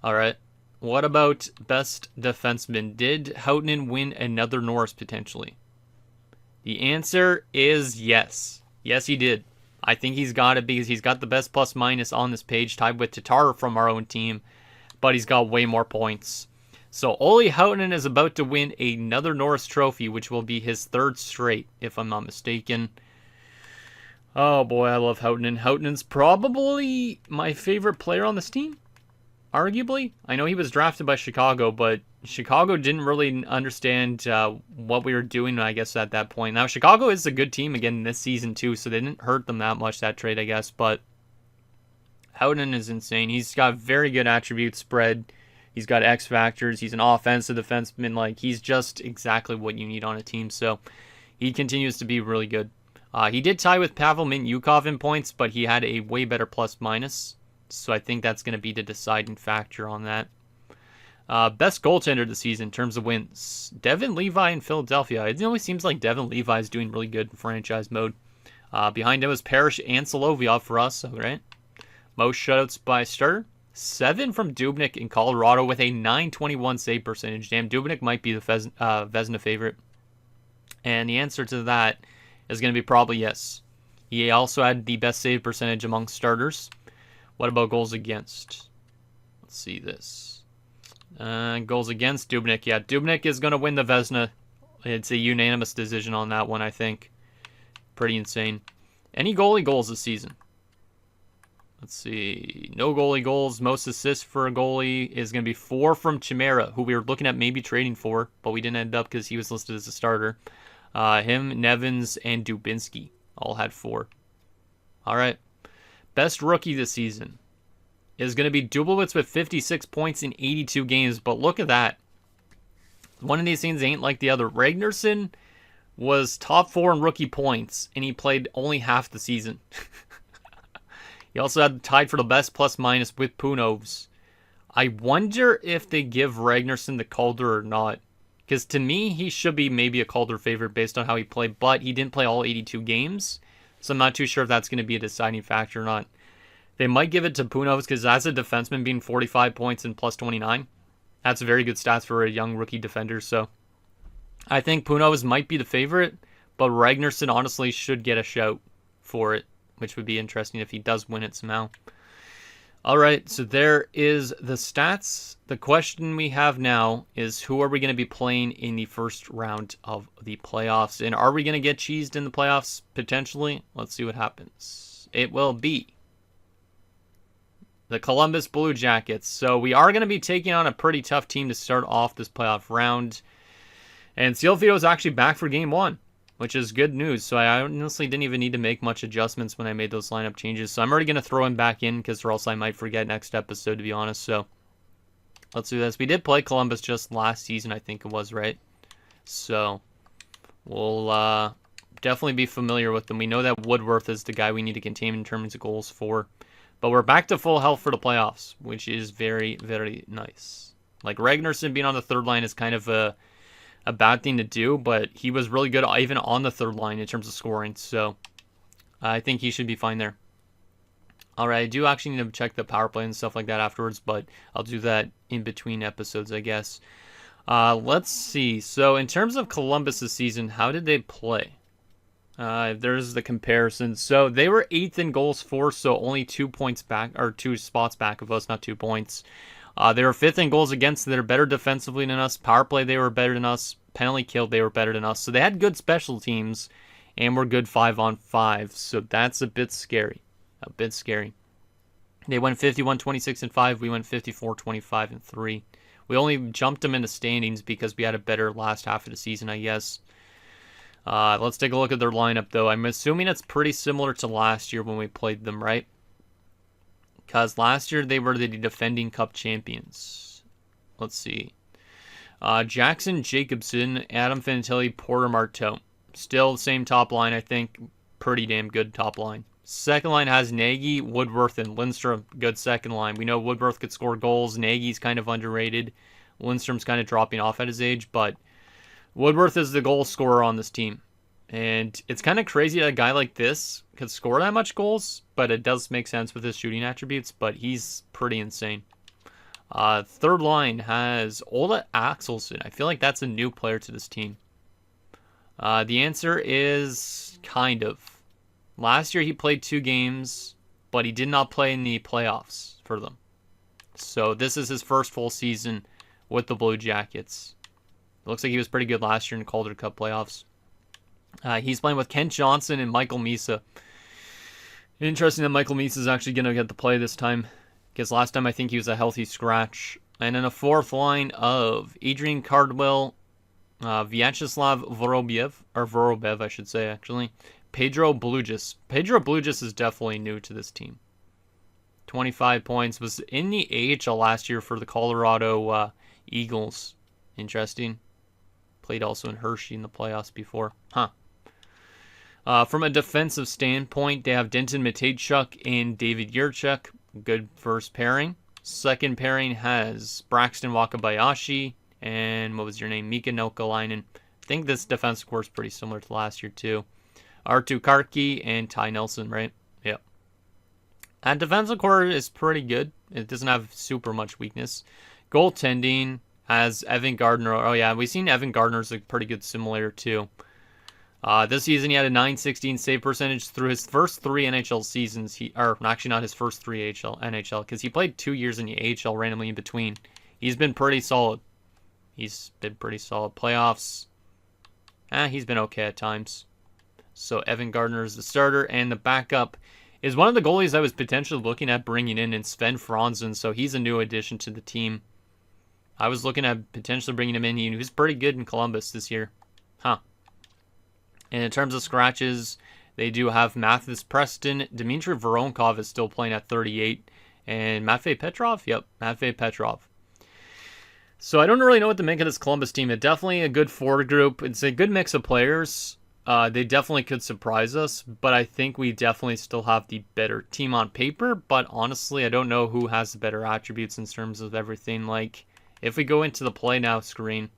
All right. What about best defenseman? Did Houghton win another Norris potentially? The answer is yes. Yes, he did. I think he's got it because he's got the best plus minus on this page, tied with Tatar from our own team, but he's got way more points. So Olli Houghton is about to win another Norris Trophy, which will be his 3rd straight, if I'm not mistaken. Oh boy, I love Houghton. Houghton's probably my favorite player on this team, arguably. I know he was drafted by Chicago, but Chicago didn't really understand what we were doing, I guess, at that point. Now, Chicago is a good team again this season, too, so they didn't hurt them that much, that trade, I guess. But Houghton is insane. He's got very good attribute spread. He's got X factors. He's an offensive defenseman. Like, he's just exactly what you need on a team. So he continues to be really good. He did tie with Pavel Mintyukov in points, but he had a way better plus-minus. So I think that's going to be the deciding factor on that. Best goaltender this season in terms of wins. Devin Levi in Philadelphia. It always seems like Devin Levi is doing really good in franchise mode. Behind him is Parrish and Solovyov for us, right? Most shutouts by starter. 7 from Dubnyk in Colorado with a 921 save percentage. Damn, Dubnyk might be the Vezina favorite. And the answer to that is going to be probably yes. He also had the best save percentage among starters. What about goals against? Let's see this. Goals against Dubnyk. Yeah, Dubnyk is going to win the Vezina It's a unanimous decision on that one, I think. Pretty insane. Any goalie goals this season? Let's see. No goalie goals. Most assists for a goalie is going to be 4 from Chimera, who we were looking at maybe trading for, but we didn't end up because he was listed as a starter. Him, Nevins, and Dubinsky all had 4. All right. Best rookie this season is going to be Dublowitz with 56 points in 82 games, but look at that. One of these things ain't like the other. Ragnarsson was top 4 in rookie points, and he played only half the season. He also had tied for the best plus-minus with Punovs. I wonder if they give Ragnarsson the Calder or not. Because to me, he should be maybe a Calder favorite based on how he played, but he didn't play all 82 games. So I'm not too sure if that's going to be a deciding factor or not. They might give it to Punovs because as a defenseman being 45 points and plus 29, that's very good stats for a young rookie defender. So I think Punovs might be the favorite, but Ragnarsson honestly should get a shout for it, which would be interesting if he does win it somehow. All right, so there is the stats. The question we have now is who are we going to be playing in the first round of the playoffs? And are we going to get cheesed in the playoffs? Potentially. Let's see what happens. It will be the Columbus Blue Jackets. So we are going to be taking on a pretty tough team to start off this playoff round. And Sealfield is actually back for game 1, which is good news. So I honestly didn't even need to make much adjustments when I made those lineup changes. So I'm already going to throw him back in because or else I might forget next episode, to be honest. So let's do this. We did play Columbus just last season, I think it was, right? So we'll definitely be familiar with them. We know that Woodworth is the guy we need to contain in terms of goals for. But we're back to full health for the playoffs, which is very, very nice. Like Ragnarsson being on the third line is kind of a bad thing to do, but he was really good even on the third line in terms of scoring, so I think he should be fine there. All right, I do actually need to check the power play and stuff like that afterwards, but I'll do that in between episodes, I guess. Let's see. So in terms of Columbus this season, how did they play? There's the comparison. So they were 8th in goals for, so only 2 points back, or 2 spots back of us, not 2 points. They were 5th in goals against. They're better defensively than us. Power play, they were better than us. Penalty kill, they were better than us. So they had good special teams and were good 5-on-5. So that's a bit scary. A bit scary. They went 51-26-5. We went 54-25-3. We only jumped them in the standings because we had a better last half of the season, I guess. Let's take a look at their lineup, though. I'm assuming it's pretty similar to last year when we played them, right? Because last year they were the defending Cup champions. Let's see. Jackson, Jacobson, Adam Fantilli, Porter, Marteau. Still the same top line, I think. Pretty damn good top line. Second line has Nagy, Woodworth, and Lindstrom. Good second line. We know Woodworth could score goals. Nagy's kind of underrated. Lindstrom's kind of dropping off at his age, but Woodworth is the goal scorer on this team. And it's kind of crazy that a guy like this could score that much goals, but it does make sense with his shooting attributes, but he's pretty insane. Third line has Ola Axelsson. I feel like that's a new player to this team. The answer is kind of. Last year he played 2 games, but he did not play in the playoffs for them. So this is his first full season with the Blue Jackets. It looks like he was pretty good last year in the Calder Cup playoffs. He's playing with Kent Johnson and Michael Misa. Interesting that Michael Misa is actually going to get to play this time, because last time I think he was a healthy scratch. And then a fourth line of Adrian Cardwell, Vyacheslav Vorobev, I should say, actually. Pedro Blugis. Pedro Blugis is definitely new to this team. 25 points. Was in the AHL last year for the Colorado Eagles. Interesting. Played also in Hershey in the playoffs before. From a defensive standpoint, they have Denton Matejchuk and David Yurchuk. Good first pairing. Second pairing has Braxton Wakabayashi and what was your name? Mika Nokalainen. I think this defensive core is pretty similar to last year too. Artu Karki and Ty Nelson, right? Yep. And defensive core is pretty good. It doesn't have super much weakness. Goaltending has Evan Gardner. Oh yeah, we've seen Evan Gardner's a pretty good simulator too. This season he had a .916 save percentage through his first 3 NHL seasons. Actually not his first 3 NHL, because he played 2 years in the AHL randomly in between. He's been pretty solid. Playoffs, He's been okay at times. So Evan Gardner is the starter, and the backup is one of the goalies I was potentially looking at bringing in Sven Franzen, so he's a new addition to the team. I was looking at potentially bringing him in. He was pretty good in Columbus this year. And in terms of scratches, they do have Mathis Preston. Dmitry Voronkov is still playing at 38. And Matvei Petrov? Yep, Matvei Petrov. So I don't really know what to make of this Columbus team. It's definitely a good forward group. It's a good mix of players. They definitely could surprise us, but I think we definitely still have the better team on paper. But honestly, I don't know who has the better attributes in terms of everything. Like, if we go into the play now screen,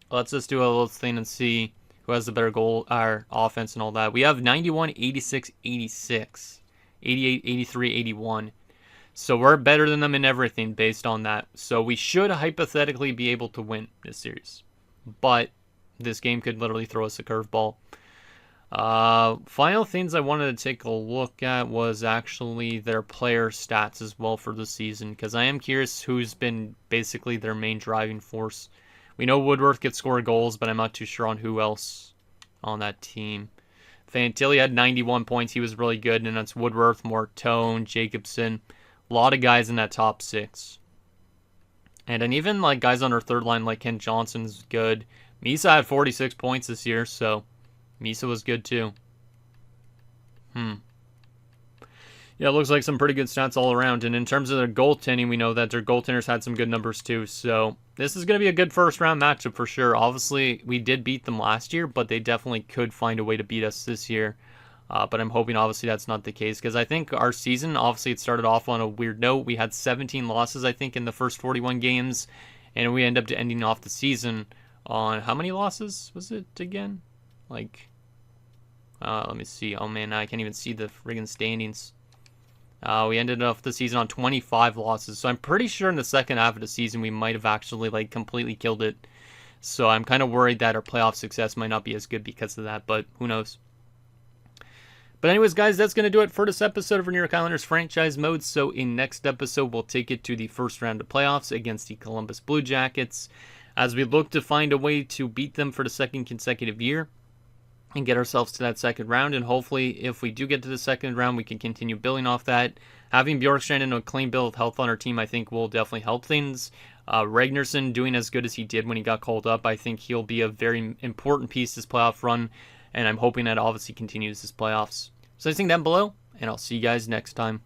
let's just do a little thing and see who has the better goal, our offense and all that. We have 91, 86, 86, 88, 83, 81. So we're better than them in everything based on that. So we should hypothetically be able to win this series. But this game could literally throw us a curveball. Final things I wanted to take a look at was actually their player stats as well for the season, because I am curious who's been basically their main driving force. We know Woodworth could score goals, but I'm not too sure on who else on that team. Fantilli had 91 points. He was really good, and that's Woodworth, Mortone, Jacobson. A lot of guys in that top six. And even like guys on our third line like Ken Johnson's good. Misa had 46 points this year, so Misa was good too. Yeah, it looks like some pretty good stats all around. And in terms of their goaltending, we know that their goaltenders had some good numbers too. So this is going to be a good first round matchup for sure. Obviously, we did beat them last year, but they definitely could find a way to beat us this year. But I'm hoping, obviously, that's not the case. Because I think our season, obviously, it started off on a weird note. We had 17 losses, I think, in the first 41 games. And we ended up ending off the season on how many losses was it again? Like, let me see. Oh, man, I can't even see the friggin' standings. We ended off the season on 25 losses. So I'm pretty sure in the second half of the season, we might have actually, like, completely killed it. So I'm kind of worried that our playoff success might not be as good because of that. But who knows? But anyways, guys, that's going to do it for this episode of New York Islanders Franchise Mode. So in next episode, we'll take it to the first round of playoffs against the Columbus Blue Jackets as we look to find a way to beat them for the second consecutive year and get ourselves to that second round. And hopefully, if we do get to the second round, we can continue building off that. Having Bjorkstrand and a clean bill of health on our team, I think, will definitely help things. Ragnarsson doing as good as he did when he got called up, I think he'll be a very important piece this playoff run. And I'm hoping that obviously continues this playoffs. So anything down below, and I'll see you guys next time.